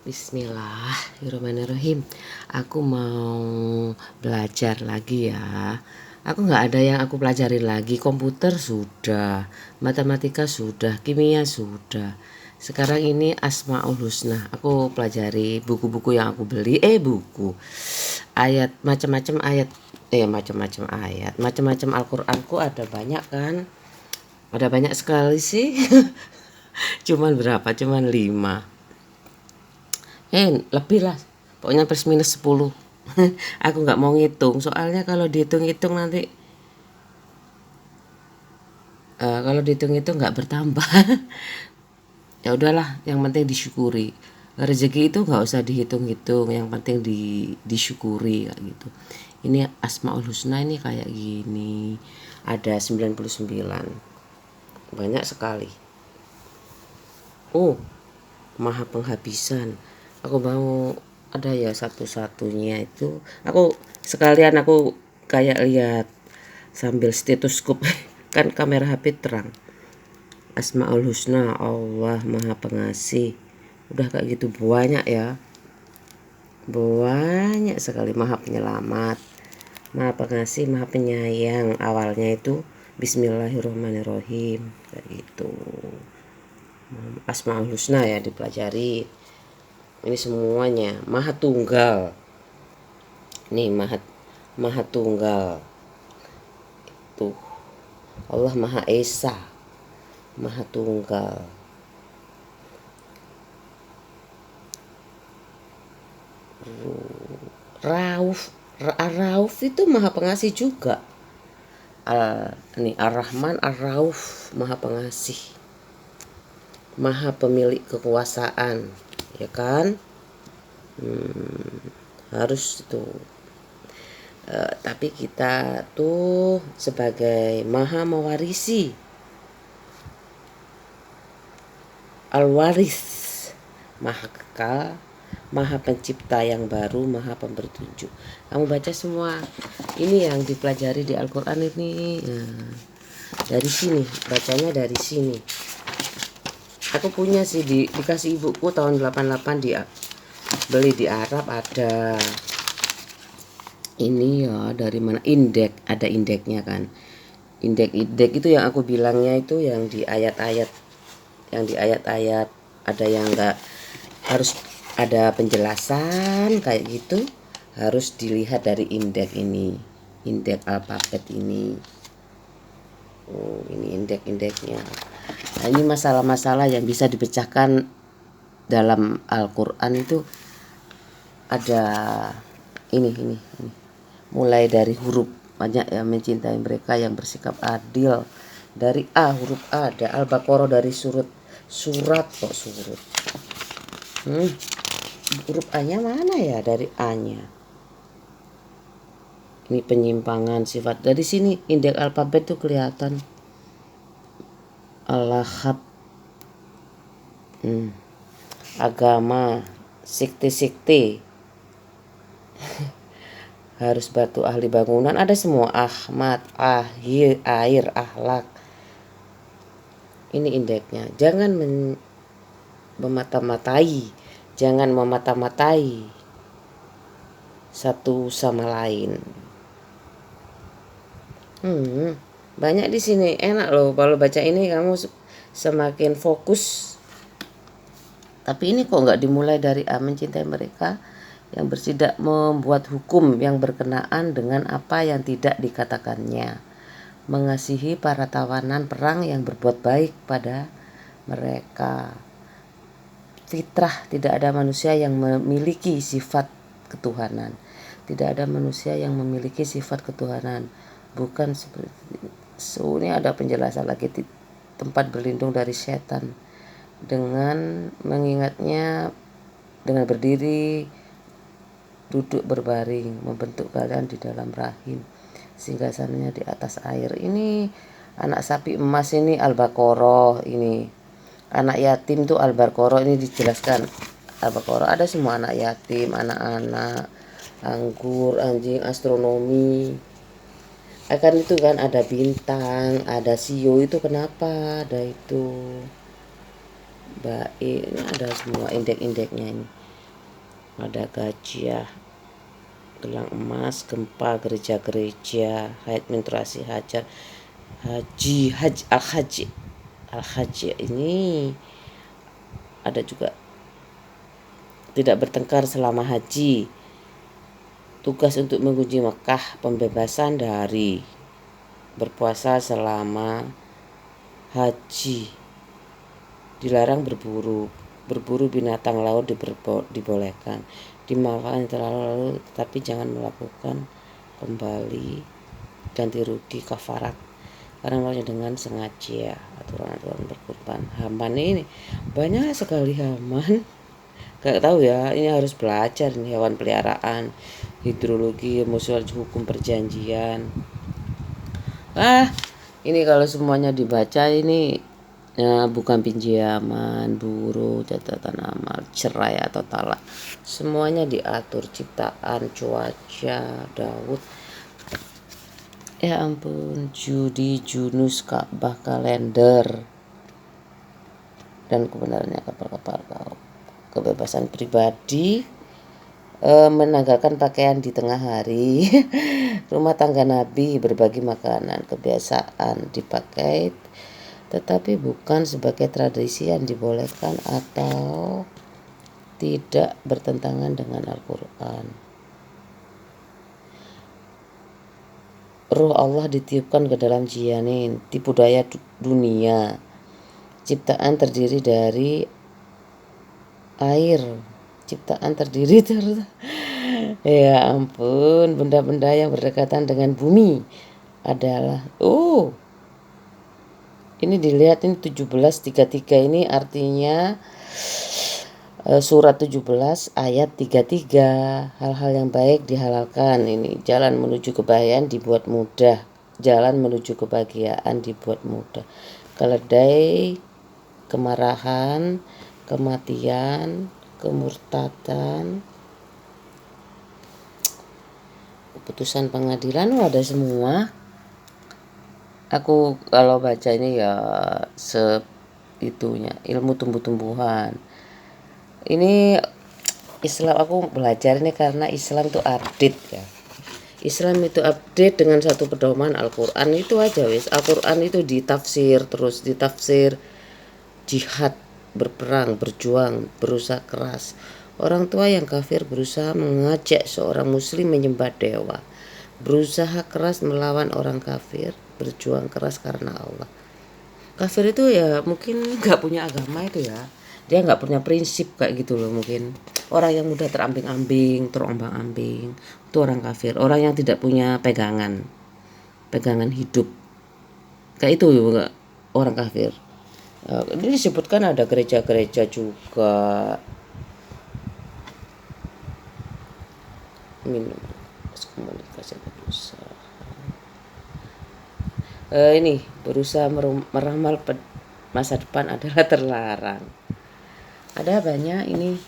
Bismillahirrahmanirrahim. Aku mau belajar lagi ya. Aku nggak ada yang aku pelajari lagi. Komputer sudah, matematika sudah, kimia sudah. Sekarang ini Asmaul Husna. Aku pelajari buku-buku yang aku beli. Buku ayat macam-macam ayat. Macam-macam ayat, macam-macam Al-Qur'anku ada banyak kan? Ada banyak sekali sih. Cuman berapa? Cuman 5. Lebih lah, pokoknya plus minus 10. Aku nggak mau ngitung soalnya kalau dihitung-hitung nanti kalau dihitung-hitung nggak bertambah. Ya udahlah, yang penting disyukuri. Rezeki itu nggak usah dihitung-hitung, yang penting disyukuri kayak gitu. Ini Asmaul Husna ini kayak gini, ada 99, banyak sekali. Maha penghabisan. Aku mau ada ya satu-satunya itu. Aku sekalian aku kayak lihat sambil stetoskop. Kan kamera HP terang. Asmaul Husna, Allah Maha Pengasih. Udah kayak gitu banyak ya. Banyak sekali. Maha Penyelamat, Maha Pengasih, Maha Penyayang. Awalnya itu Bismillahirrahmanirrahim kayak gitu. Asmaul Husna ya dipelajari. Ini semuanya Maha Tunggal. Nih Maha Tunggal. Tuh. Allah Maha Esa. Maha Tunggal. Rauf itu Maha Pengasih juga. Nih Ar-Rahman Ar-Rauf, Maha Pengasih. Maha Pemilik kekuasaan, ya kan? Harus itu. Tapi kita tuh sebagai Maha Mewarisi, Al-Waris, Maha Kekal, Maha Pencipta yang baru, Maha Pemberi tunjuk. Kamu baca semua ini yang dipelajari di Al-Quran ini. Dari sini, bacanya dari sini. Aku punya sih dikasih ibuku tahun 88, dia beli di Arab. Ada ini ya, dari mana, indeks, ada indeknya kan. Indeks itu yang aku bilangnya itu yang di ayat-ayat, ada yang enggak harus ada penjelasan kayak gitu, harus dilihat dari indeks ini, indeks alfabet ini. Ini indeks-indeksnya. Nah, ini masalah-masalah yang bisa dipecahkan dalam Al-Quran itu ada ini. Mulai dari huruf, banyak yang mencintai mereka yang bersikap adil. Dari A, huruf A ada Al-Baqarah, dari surat kok surat. Huruf A-nya mana ya, dari A-nya. Ini penyimpangan sifat. Dari sini indeks alfabet tuh kelihatan. Al-Lahab, agama, sikti harus batu, ahli bangunan, ada semua. Ahmad, air, akhlak. Ini indeksnya. Jangan memata-matai, jangan memata-matai satu sama lain. Banyak di sini, enak loh kalau baca ini, kamu semakin fokus. Tapi ini kok nggak dimulai dari A, mencintai mereka yang bersidak membuat hukum yang berkenaan dengan apa yang tidak dikatakannya, mengasihi para tawanan perang yang berbuat baik pada mereka. Fitrah, tidak ada manusia yang memiliki sifat ketuhanan. Tidak ada manusia yang memiliki sifat ketuhanan. Bukan seperti ini ada penjelasan lagi, tempat berlindung dari setan dengan mengingatnya, dengan berdiri, duduk, berbaring, membentuk kalian di dalam rahim, singgasananya di atas air. Ini anak sapi emas, ini Al-Baqarah. Ini anak yatim tuh Al-Baqarah, ini dijelaskan. Al-Baqarah ada semua, anak yatim, anak-anak, anggur, anjing, astronomi. Akan itu kan ada bintang, ada sio, itu kenapa ada itu. Baik, ini ada semua indeks-indeksnya ini. ada gajah, gelang emas, gempa, gereja-gereja, haid, menstruasi, hajar, al-haji ini ada juga tidak bertengkar selama haji, tugas untuk mengunjungi Mekah, pembebasan dari berpuasa selama haji, dilarang berburu binatang laut dibolehkan, dimaafkan terlalu tetapi jangan melakukan kembali ganti rugi kafarat karena melakukannya dengan sengaja. Aturan-aturan berkurban, haman ini banyak sekali haman. Gak tahu ya, ini harus belajar nih, hewan peliharaan, hidrologi, musuh hukum perjanjian. Ini kalau semuanya dibaca ini ya, bukan pinjaman, buruh, catatan amal, cerai atau talak, semuanya diatur, ciptaan, cuaca, Daud, ya ampun, judi, Junus, Ka'bah, kalender, dan kebenarannya kapal-kapal kau, kebebasan pribadi, menanggalkan pakaian di tengah hari, rumah tangga Nabi, berbagi makanan, kebiasaan dipakai tetapi bukan sebagai tradisi yang dibolehkan atau tidak bertentangan dengan Al-Quran. Ruh Allah ditiupkan ke dalam janin, tipu daya dunia. Ciptaan terdiri dari air. Ciptaan terdiri dari ya ampun, benda-benda yang berdekatan dengan bumi adalah ini dilihat, ini 17:33 ini artinya surat 17 ayat 33, hal-hal yang baik dihalalkan. Ini jalan menuju kebahagiaan dibuat mudah, jalan menuju kebahagiaan dibuat mudah. Keledai, kemarahan, kematian, kemurtadan, keputusan pengadilan, ada semua. Aku kalau baca ini ya itunya ilmu tumbuh-tumbuhan. Ini Islam, aku belajar ini karena Islam itu update ya. Islam itu update dengan satu pedoman Al-Quran itu aja wis. Al-Quran itu ditafsir terus ditafsir, jihad, berperang, berjuang, berusaha keras. Orang tua yang kafir berusaha mengajak seorang muslim menyembah dewa, berusaha keras melawan orang kafir, berjuang keras karena Allah. Kafir itu ya mungkin nggak punya agama itu ya, dia nggak punya prinsip kayak gitu loh. Mungkin orang yang mudah terombang-ambing itu orang kafir, orang yang tidak punya pegangan hidup kayak itu juga orang kafir. Ini disebutkan ada gereja-gereja juga minum komunikasi berusaha. Ini berusaha meramal masa depan adalah terlarang. Ada banyak ini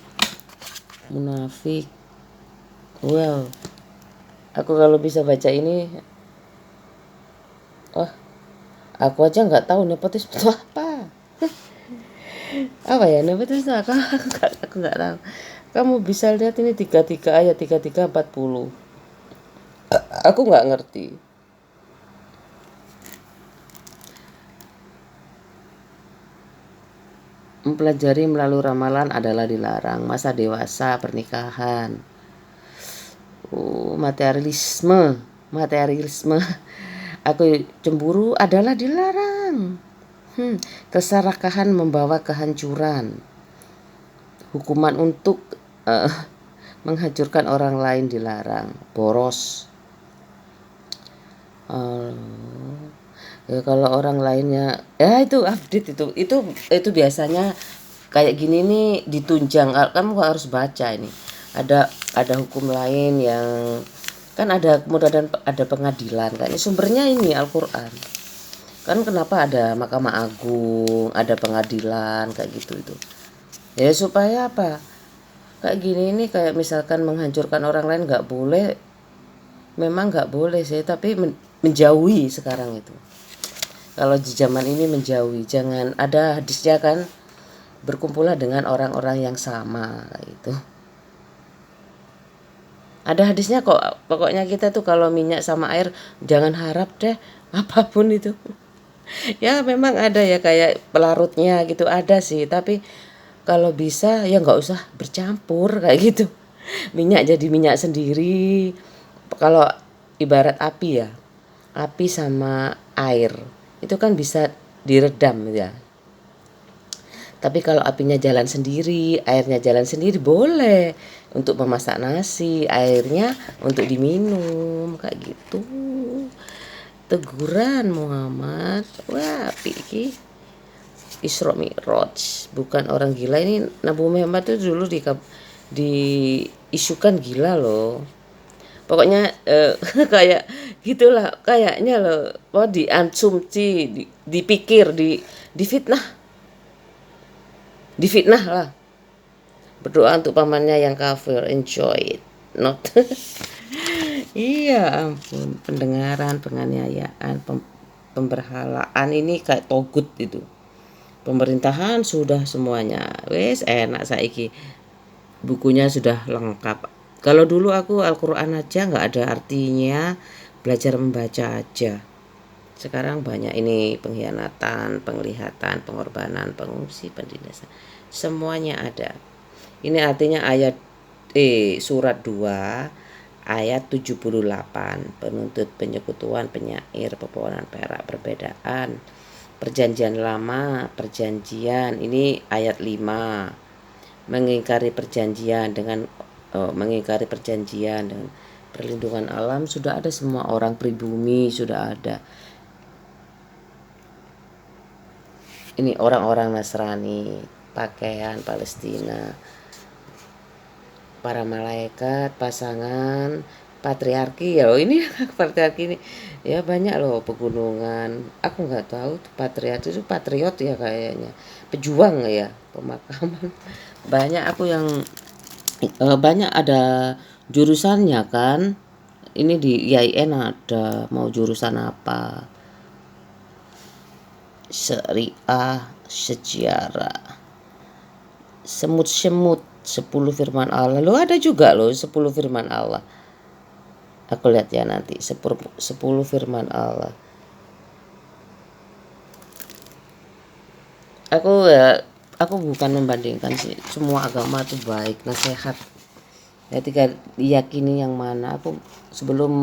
munafik. Wow, aku kalau bisa baca ini, aku aja nggak tahu nepotisme itu apa. Apa ya nepotisme? Aku nggak tahu. Kamu bisa lihat ini 33 ayat 33-40. Aku nggak ngerti. Mempelajari melalui ramalan adalah dilarang. Masa dewasa, pernikahan, materialisme. Aku cemburu adalah dilarang. Keserakahan membawa kehancuran. Hukuman untuk menghancurkan orang lain dilarang. Boros. Ya kalau orang lainnya ya itu update itu biasanya kayak gini nih ditunjang. Kamu harus baca ini. Ada hukum lain yang kan ada, kemudian ada pengadilan kan. Sumbernya ini Al-Qur'an. Kan kenapa ada Mahkamah Agung, ada pengadilan kayak gitu itu. Ya supaya apa? Kayak gini nih, kayak misalkan menghancurkan orang lain nggak boleh. Memang nggak boleh sih, tapi menjauhi sekarang itu. Kalau di zaman ini menjauhi, jangan, ada hadisnya kan, berkumpullah dengan orang-orang yang sama gitu. Ada hadisnya kok, pokoknya kita tuh kalau minyak sama air jangan harap deh apapun itu. Ya memang ada ya kayak pelarutnya gitu ada sih, tapi kalau bisa ya nggak usah bercampur kayak gitu. Minyak jadi minyak sendiri. Kalau ibarat api ya, api sama air itu kan bisa diredam ya. Tapi kalau apinya jalan sendiri, airnya jalan sendiri boleh untuk memasak nasi, airnya untuk diminum kayak gitu. Teguran Muhammad, wah piki Isra Mi'raj, bukan orang gila ini. Nabi Muhammad tuh dulu diisukan gila loh. Pokoknya kayak gitulah kayaknya loh. Oh diasumsi, dipikir, difitnah lah. Berdoa untuk pamannya yang kafir, enjoy it, not. Iya ampun, pendengaran, penganiayaan, pemberhalaan ini kayak togut itu. Pemerintahan sudah semuanya, wes enak saiki. Bukunya sudah lengkap. Kalau dulu aku Al-Quran aja nggak ada artinya, belajar membaca aja. Sekarang banyak ini pengkhianatan, penglihatan, pengorbanan, pengungsi, pendinasan. Semuanya ada. Ini artinya surat 2 ayat 78, penuntut, penyekutuan, penyair, pepohonan perak, perbedaan, perjanjian lama, perjanjian. Ini ayat 5, mengingkari perjanjian dengan perlindungan alam sudah ada, semua orang pribumi sudah ada. Ini orang-orang Nasrani, pakaian Palestina, para malaikat, pasangan, patriarki ya. Ini patriarki ini ya banyak loh, pegunungan. Aku nggak tahu patriarki itu patriot ya kayaknya, pejuang ya, pemakaman. Banyak aku yang banyak ada jurusannya kan. Ini di IAIN ada, mau jurusan apa? Syariah, sejarah, semut-semut, 10 firman Allah. Lo ada juga loh 10 firman Allah. Aku lihat ya nanti 10 firman Allah. Aku bukan membandingkan sih, semua agama itu baik, nasihat. Ketika diyakini yang mana, aku sebelum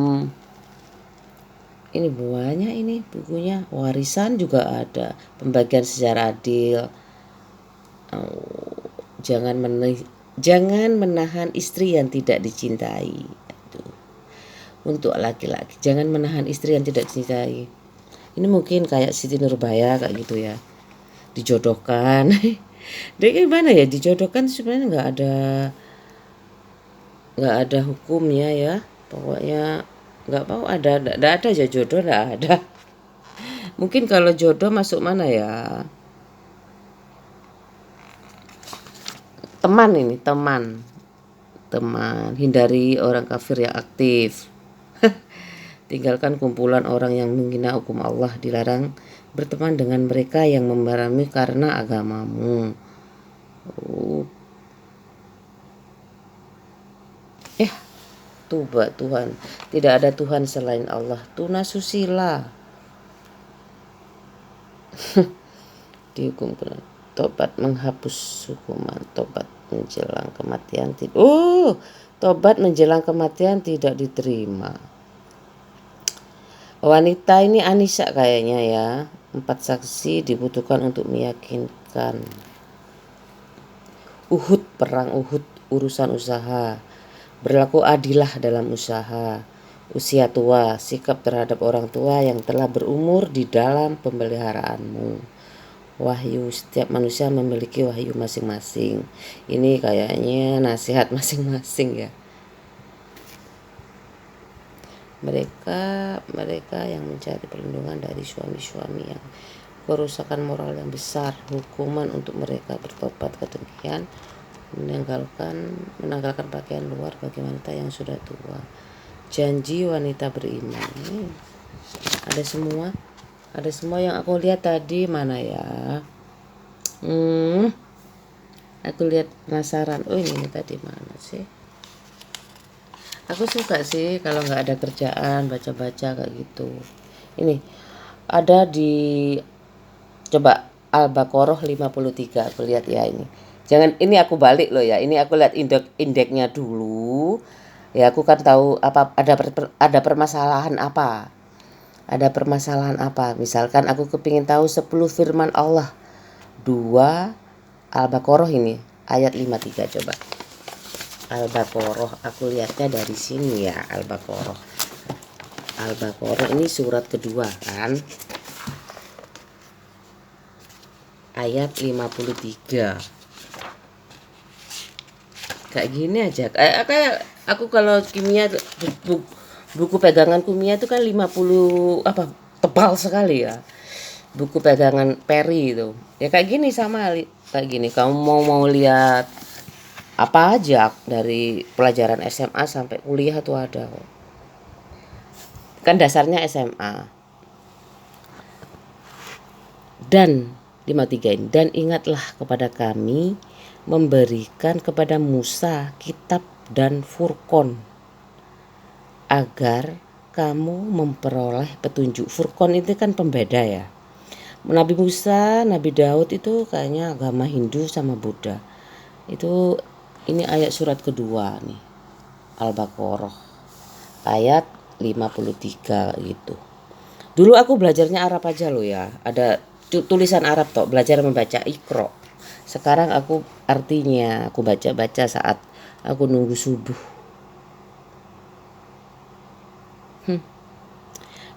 ini banyak ini bukunya, warisan juga ada, pembagian secara adil. Jangan menahan istri yang tidak dicintai. Untuk laki-laki, jangan menahan istri yang tidak dicintai. Ini mungkin kayak Siti Nurbaya kayak gitu ya, dijodohkan. Dia gimana ya, dijodohkan sebenarnya nggak ada hukumnya ya, pokoknya nggak mau ada aja jodoh, nggak ada. Mungkin kalau jodoh masuk mana ya, teman, hindari orang kafir yang aktif. Tinggalkan kumpulan orang yang menghina hukum Allah, dilarang berteman dengan mereka yang membarami karena agamamu. Tuba Tuhan, tidak ada Tuhan selain Allah. Tunasusila. Dihukum tobat menghapus hukuman, tobat menjelang kematian tobat menjelang kematian tidak diterima. Wanita ini Anisa kayaknya ya. 4 saksi dibutuhkan untuk meyakinkan. Perang Uhud, urusan usaha. Berlaku adilah dalam usaha. Usia tua, sikap terhadap orang tua yang telah berumur di dalam pemeliharaanmu. Wahyu, setiap manusia memiliki wahyu masing-masing. Ini kayaknya nasihat masing-masing ya. Mereka yang mencari perlindungan dari suami-suami yang kerusakan moral yang besar, hukuman untuk mereka bertobat kedemikian, menanggalkan pakaian luar bagi wanita yang sudah tua. Janji wanita beriman. Ada semua yang aku lihat tadi, mana ya? Aku lihat penasaran. Ini tadi mana sih? Aku suka sih kalau nggak ada kerjaan baca-baca kayak gitu. Ini ada di, coba, Al-Baqarah 53, aku lihat ya ini. Jangan, ini aku balik loh ya. Ini aku lihat indeksnya dulu. Ya aku kan tahu apa ada permasalahan apa. Ada permasalahan apa? Misalkan aku kepingin tahu 10 firman Allah. 2 Al-Baqarah ini ayat 53, coba. Al-Baqarah aku lihatnya dari sini ya. Al-Baqarah ini surat kedua kan, ayat 53. Kayak gini aja, kayak aku kalau kimia buku pegangan kimia itu kan 50 apa, tebal sekali ya buku pegangan Perry itu ya. Kayak gini sama kayak gini, kamu mau lihat apa aja dari pelajaran SMA sampai kuliah tuh ada kok. Kan dasarnya SMA. Dan 53 ini, dan ingatlah kepada kami memberikan kepada Musa kitab dan Furqon agar kamu memperoleh petunjuk. Furqon itu kan pembeda ya. Nabi Musa, Nabi Daud itu kayaknya agama Hindu sama Buddha. Itu ini ayat surat kedua nih. Al-Baqarah ayat 53 gitu. Dulu aku belajarnya Arab aja loh ya. Ada tulisan Arab toh, belajar membaca Iqra. Sekarang aku artinya aku baca-baca saat aku nunggu subuh.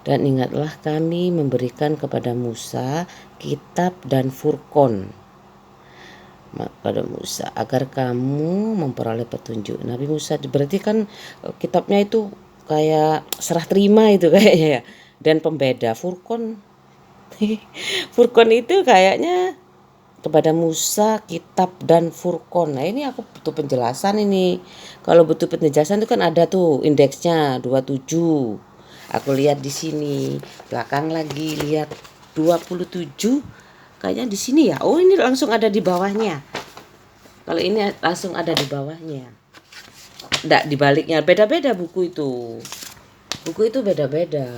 Dan ingatlah kami memberikan kepada Musa kitab dan Furqon pada Musa agar kamu memperoleh petunjuk. Nabi Musa berarti kan kitabnya itu kayak serah terima itu kayaknya ya. Dan pembeda Furqon. Furqon itu kayaknya kepada Musa kitab dan Furqon. Nah ini aku butuh penjelasan ini. Kalau butuh penjelasan itu kan ada tuh indeksnya 27. Aku lihat di sini. Belakang lagi lihat 27. Kayaknya di sini ya. Oh ini langsung ada di bawahnya. Kalau ini langsung ada di bawahnya. Enggak, di baliknya. Beda-beda buku itu. Buku itu beda-beda.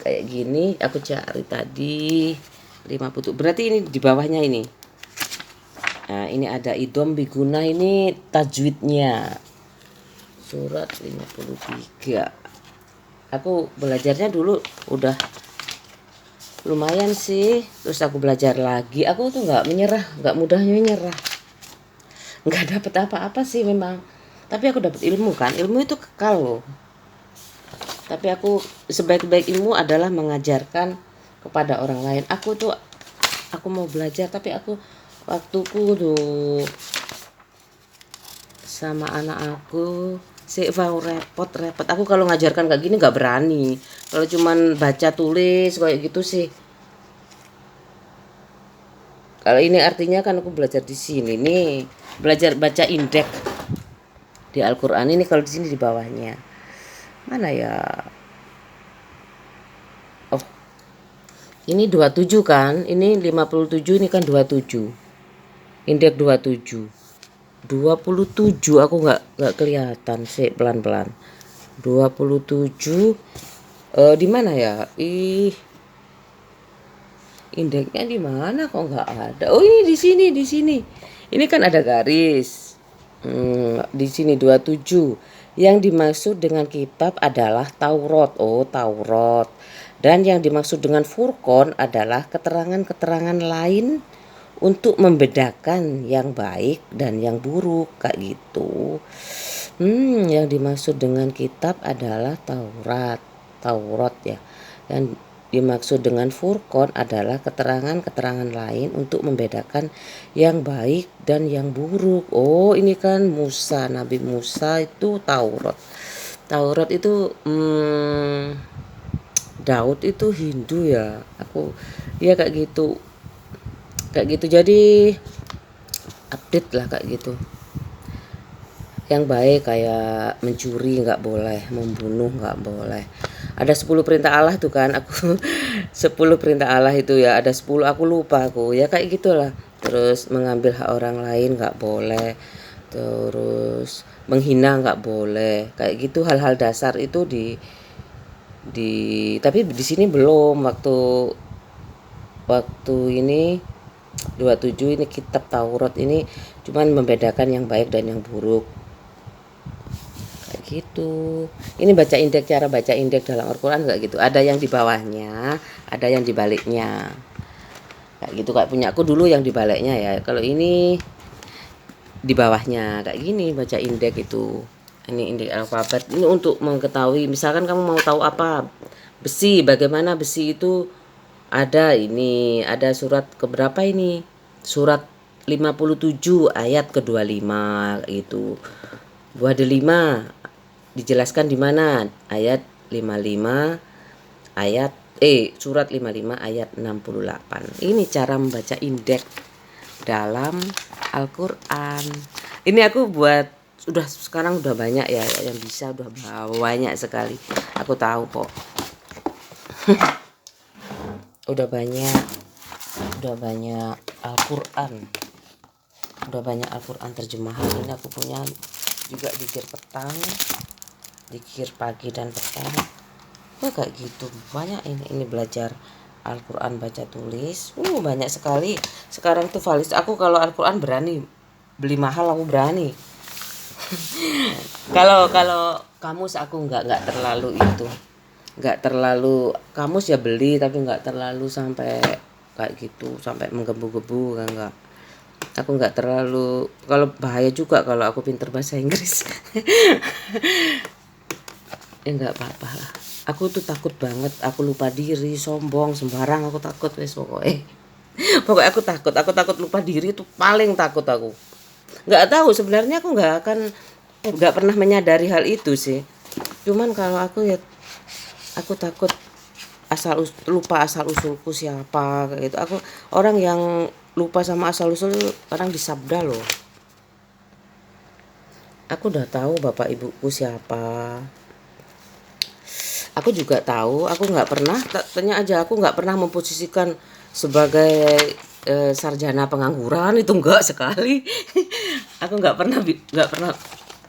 Kayak gini aku cari tadi 50. Berarti ini di bawahnya ini. Nah, ini ada idom biguna, ini tajwidnya. Surat 53. Aku belajarnya dulu udah lumayan sih. Terus aku belajar lagi. Aku tuh nggak menyerah, nggak mudahnya menyerah. Nggak dapet apa-apa sih memang. Tapi aku dapat ilmu kan. Ilmu itu kekal loh. Tapi aku sebaik-baik ilmu adalah mengajarkan kepada orang lain. Aku mau belajar tapi aku waktuku tuh sama anak aku mau repot. Aku kalau ngajarkan kayak gini nggak berani. Kalau cuman baca tulis kayak gitu sih. Kalau ini artinya kan aku belajar di sini nih, belajar baca indeks di Al-Qur'an ini. Kalau di sini di bawahnya. Mana ya? Oh. Ini 27 kan? Ini 57, ini kan 27. Indeks 27. 27 aku nggak kelihatan sih, pelan-pelan. 27 di mana ya? Indeksnya di mana kok nggak ada? Oh, ini di sini. Ini kan ada garis. Di sini 27. Yang dimaksud dengan kitab adalah Taurat. Oh, Taurat. Dan yang dimaksud dengan Furqon adalah keterangan-keterangan lain untuk membedakan yang baik dan yang buruk kayak gitu. Yang dimaksud dengan kitab adalah Taurat ya. Yang dimaksud dengan Furqon adalah keterangan-keterangan lain untuk membedakan yang baik dan yang buruk. Oh, ini kan Musa, Nabi Musa itu Taurat. Taurat itu Daud itu Hindu ya. Aku ya kayak gitu. Jadi update lah kayak gitu. Yang baik kayak mencuri nggak boleh, membunuh nggak boleh. Ada 10 perintah Allah tuh kan, aku 10 perintah Allah itu ya, ada 10 aku lupa aku. Ya kayak gitulah. Terus mengambil hak orang lain nggak boleh. terus menghina nggak boleh, kayak gitu. Hal-hal dasar itu di tapi di sini belum. Waktu ini 27 ini kitab Taurat ini cuman membedakan yang baik dan yang buruk kayak gitu. Ini baca indeks, cara baca indeks dalam Al-Quran nggak gitu, ada yang di bawahnya, ada yang di baliknya kayak gitu. Kayak punya aku dulu yang di baliknya ya, kalau ini di bawahnya kayak gini baca indeks itu. Ini indeks alfabet ini untuk mengetahui, misalkan kamu mau tahu apa besi, bagaimana besi itu ada. Ini ada surat keberapa ini, surat 57 ayat ke-25 itu. Buah delima dijelaskan di mana, ayat 55 ayat surat 55 ayat 68. Ini cara membaca indeks dalam Al-Qur'an. Ini aku buat sekarang udah banyak ya yang bisa, udah banyak sekali. Aku tahu kok. udah banyak Al-Qur'an. Udah banyak Al-Qur'an terjemahan. Ini aku punya juga zikir petang, zikir pagi dan petang. Kayak gitu. Banyak ini belajar Al-Qur'an baca tulis. Banyak sekali. Sekarang tuh valis aku kalau Al-Qur'an berani beli mahal, aku berani. Kalau kamus aku nggak terlalu itu. Nggak terlalu kamus ya beli, tapi nggak terlalu sampai kayak gitu, sampai menggebu-gebu kan enggak. Aku nggak terlalu, kalau bahaya juga kalau aku pinter bahasa Inggris. Ya nggak apa-apa lah. Aku tuh takut banget, aku lupa diri, sombong, sembarang aku takut wes pokoknya. Pokoknya aku takut lupa diri, itu paling takut aku. Nggak tahu sebenarnya, aku nggak pernah menyadari hal itu sih. Cuman kalau aku ya, aku takut lupa asal usulku siapa gitu. Aku orang yang lupa sama asal usul, orang disabda loh. Aku udah tahu bapak ibuku siapa. Aku juga tahu, aku nggak pernah, tanya aja, aku nggak pernah memposisikan sebagai sarjana pengangguran, itu enggak sekali. Aku nggak pernah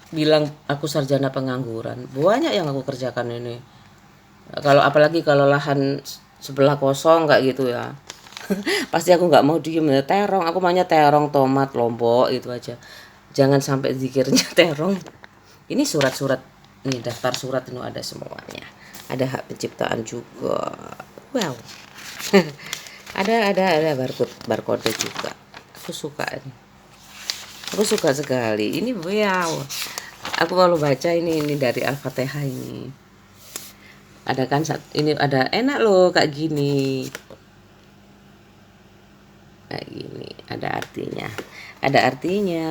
bilang aku sarjana pengangguran. Banyak yang aku kerjakan ini. Kalau apalagi kalau lahan sebelah kosong kayak gitu ya. Pasti aku nggak mau diem ya, terong. Aku maunya terong, tomat, lombok itu aja. Jangan sampai zikirnya terong. Ini surat-surat, ini daftar surat itu ada semuanya. Ada hak penciptaan juga. Wow. ada barcode juga. Aku suka ini. Aku suka sekali. Ini wow. Aku kalau baca ini dari Al-Fatihah ini. Ada kan ini ada enak loh kayak gini. Kayak gini, ada artinya. Ada artinya.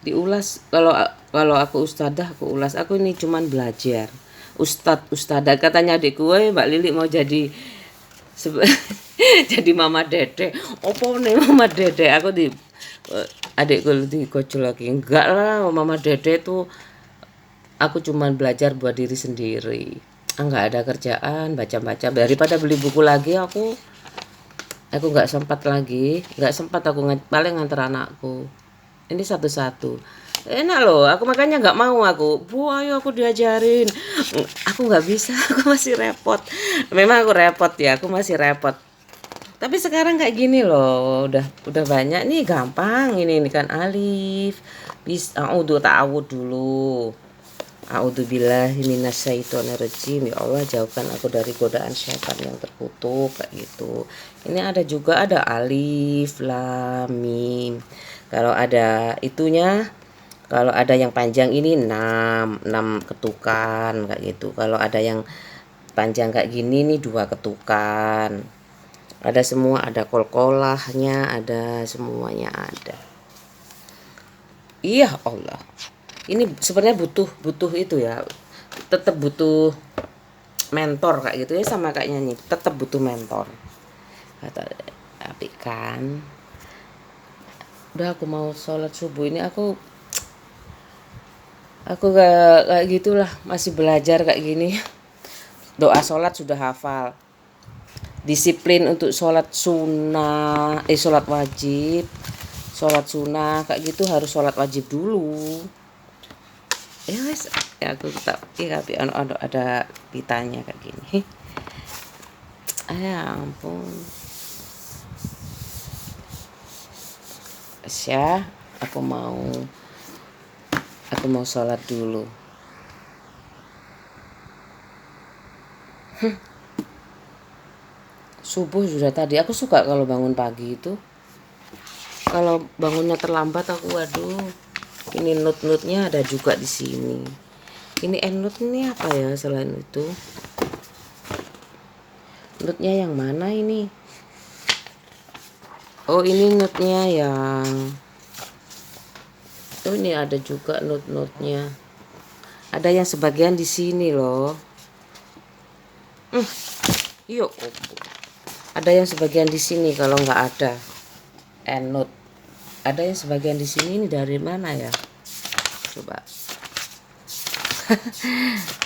Diulas. Kalau aku ustadzah, aku ulas. Aku ini cuman belajar. Ustadzah katanya adik gue, Mbak Lili mau jadi jadi mama dede. Opo nih mama dede? Aku adikku dikocol lagi. Enggak lah, mama dede tuh aku cuman belajar buat diri sendiri. Enggak ada kerjaan, baca-baca. Daripada beli buku lagi, aku nggak sempat lagi. Nggak sempat aku paling nganter anakku. Ini satu-satu. Enak loh, aku makanya nggak mau aku. Ayo aku diajarin. Aku nggak bisa, aku masih repot. Memang aku repot ya, aku masih repot. Tapi sekarang kayak gini loh, udah banyak nih, gampang. Ini kan alif. Ta'awud dulu. A'udzubillahi minasyaitonirrajim. Ya Allah, jauhkan aku dari godaan syaitan yang terkutuk kayak gitu. Ini ada juga ada alif, lam, mim. Kalau ada itunya, kalau ada yang panjang ini 6 ketukan kayak gitu. Kalau ada yang panjang kayak gini nih 2 ketukan. Ada semua, ada kolkolahnya, ada semuanya ada. Iya Allah. Ini sebenarnya butuh itu ya. Tetap butuh mentor kayak gitu ya, sama kayak nyanyi. Tetap butuh mentor. Tapi kan udah aku mau sholat subuh ini, aku kayak gitulah, masih belajar kayak gini. Doa sholat sudah hafal, disiplin untuk sholat sunnah, sholat wajib, sholat sunnah kayak gitu harus sholat wajib dulu. Ya wes, ya aku tak tapi ada pitanya kayak gini. Ya ampun. Syah, aku mau sholat dulu. Subuh sudah tadi. Aku suka kalau bangun pagi itu. Kalau bangunnya terlambat aku waduh. Ini note-note-nya ada juga di sini. Ini endnote ini apa ya selain itu? Note-nya yang mana ini? Oh, ini note-nya yang ini ada juga note-note-nya. Ada yang sebagian di sini loh. Yuk. Ada yang sebagian di sini kalau nggak ada endnote. Ada yang sebagian di sini, ini dari mana ya? Coba.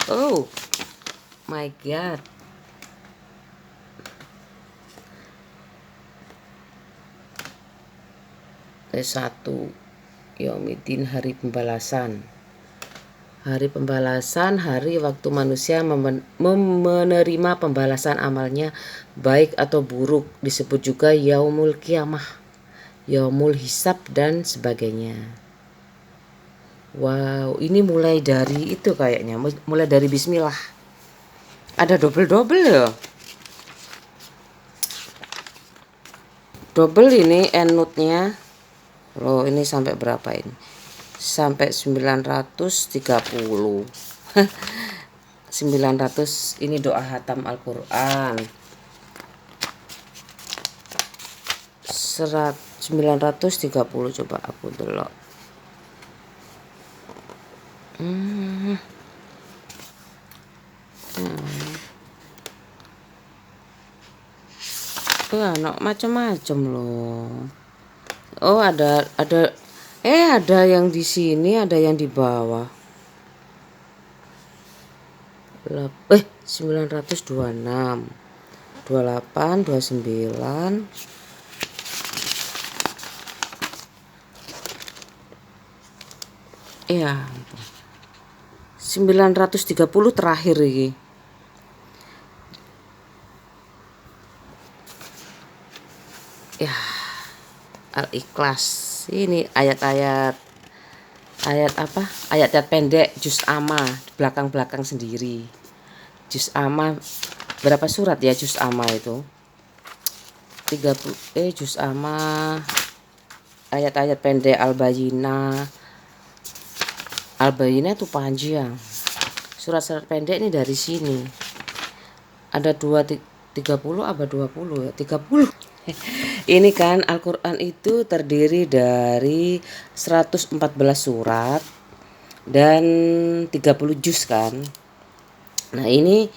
Oh my god. S1 Yaumiddin, hari pembalasan. Hari pembalasan, hari waktu manusia menerima pembalasan amalnya baik atau buruk, disebut juga Yaumul Qiyamah, Yaumul Hisab dan sebagainya. Wow, ini mulai dari itu kayaknya, mulai dari bismillah. Ada double ya. Double ini endnote-nya. Loh, ini sampai berapa ini? Sampai 930. 900 ini doa hatam Al-Qur'an. 930 coba aku delok. Anak macam-macam loh. Oh, ada yang di sini, ada yang di bawah. 926, 28, 29. Ya, 930 terakhir ini. Ya, Al-Ikhlas. Ini ayat-ayat apa? Ayat-ayat pendek juz amma di belakang sendiri. Juz amma berapa surat ya juz amma itu? 30 juz amma ayat-ayat pendek Al-Bayyinah. Al-Bayyinah itu panjang. Surat-surat pendek ini dari sini. Ada 30 apa 20 ya? 30. Ini kan Al-Quran itu terdiri dari 114 surat dan 30 juz kan. Nah ini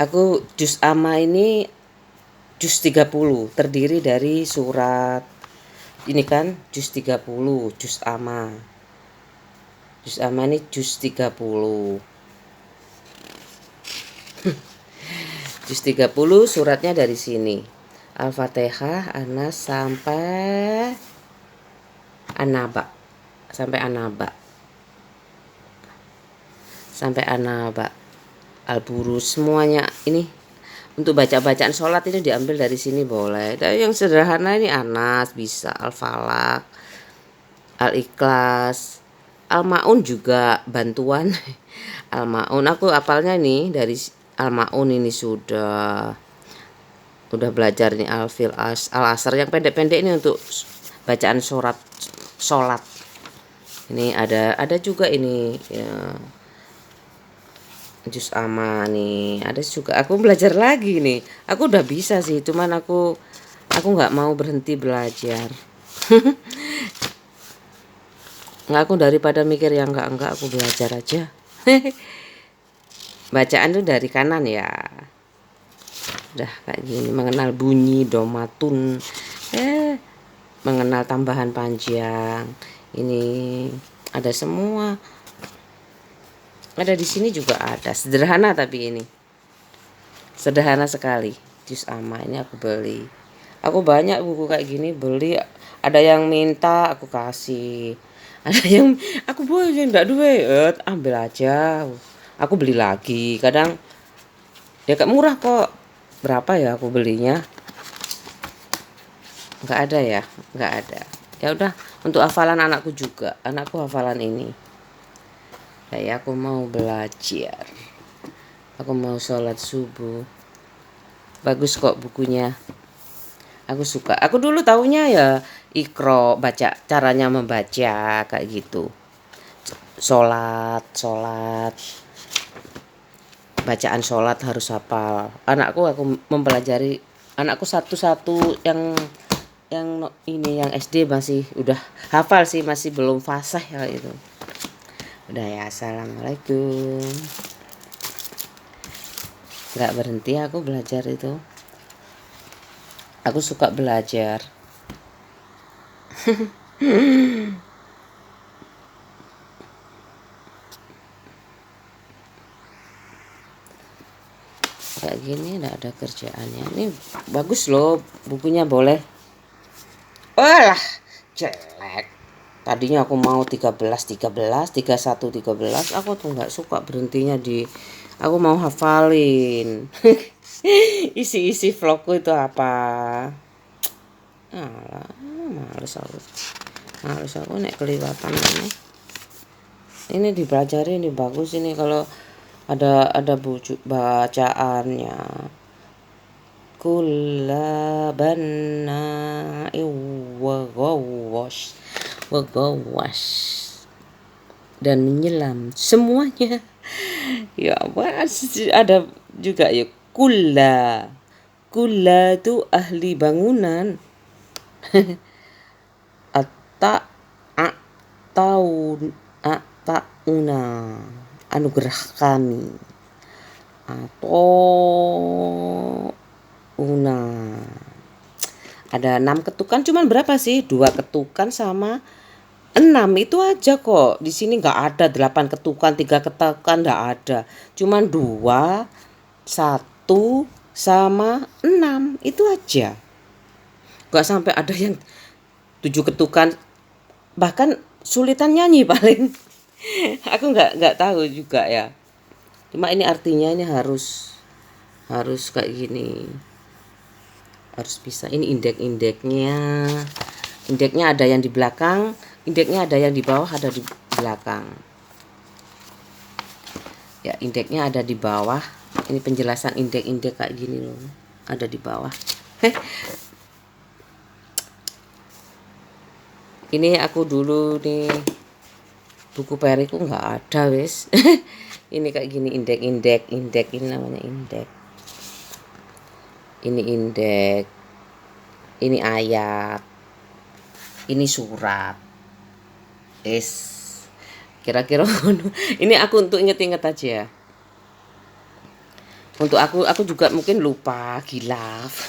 aku juz amma ini juz 30 terdiri dari surat ini kan juz 30 juz amma. Juz amma ini juz 30. Juz 30 suratnya dari sini. Al-Fatihah, Anas sampai An-Naba. Sampai An-Naba. Al-Buruj, semuanya ini untuk bacaan sholat ini diambil dari sini boleh. Dan yang sederhana ini Anas bisa, Al-Falaq, Al-Ikhlas, Al-Maun juga bantuan. Al-Maun aku apalnya nih dari Al-Maun ini sudah belajar nih Al-Asr yang pendek-pendek ini untuk bacaan sholat. Ini ada juga ini ya, juz amma nih ada juga. Aku belajar lagi nih. Aku udah bisa sih, cuman aku nggak mau berhenti belajar. Nggak, aku daripada mikir yang enggak aku belajar aja. Bacaan tuh dari kanan ya. Udah kayak gini, mengenal bunyi domatun, mengenal tambahan panjang. Ini ada semua. Ada di sini juga ada. Sederhana tapi ini. Sederhana sekali. Jus ama ini aku beli. Aku banyak buku kayak gini beli. Ada yang minta aku kasih. Ada yang aku boleh ndak duit, ambil aja. Aku beli lagi. Kadang ya kayak murah kok. Berapa ya aku belinya? Nggak ada ya, nggak ada. Ya udah, untuk hafalan anakku juga. Anakku hafalan ini. Kayak aku mau belajar. Aku mau sholat subuh. Bagus kok bukunya. Aku suka. Aku dulu taunya ya Iqra, baca caranya membaca kayak gitu. Sholat. Bacaan sholat harus hafal. Aku mempelajari. Anakku satu-satu yang ini yang SD masih udah hafal sih, masih belum fasih ya itu. Udah ya, assalamualaikum. Nggak berhenti aku belajar itu. Aku suka belajar. Kayak gini nggak ada kerjaannya. Ini bagus loh bukunya, boleh. Walah, jelek. Tadinya aku mau 13, 13, aku tuh nggak suka berhentinya di aku mau hafalin. Isi-isi vlogku itu apa? Alah, males aku nek kelewatan ini. Ini dipelajari, ini bagus ini kalau ada bujuk bacaannya. Kullabanna wagawas dan menyelam semuanya. Ya ada juga ya kulla itu ahli bangunan. Tauna anugerah kami atau una ada 6 ketukan, cuman berapa sih? 2 ketukan sama 6 itu aja kok. Di sini nggak ada 8 ketukan, 3 ketukan, nggak ada. Cuman 2, 1 sama 6 itu aja. Nggak sampai ada yang 7 ketukan. Bahkan sulitan nyanyi paling. Aku nggak tahu juga ya. Cuma ini artinya ini harus kayak gini. Harus bisa. Ini indeknya ada yang di belakang, indeknya ada yang di bawah, ada di belakang. Ya, indeknya ada di bawah. Ini penjelasan indek kayak gini loh. Ada di bawah. Ini aku dulu nih buku periku nggak ada wes. Ini kayak gini indek ini namanya indek. Ini indek. Ini ayat. Ini surat. Kira-kira ini aku untuk inget-inget aja. Untuk aku juga mungkin lupa, gilaf.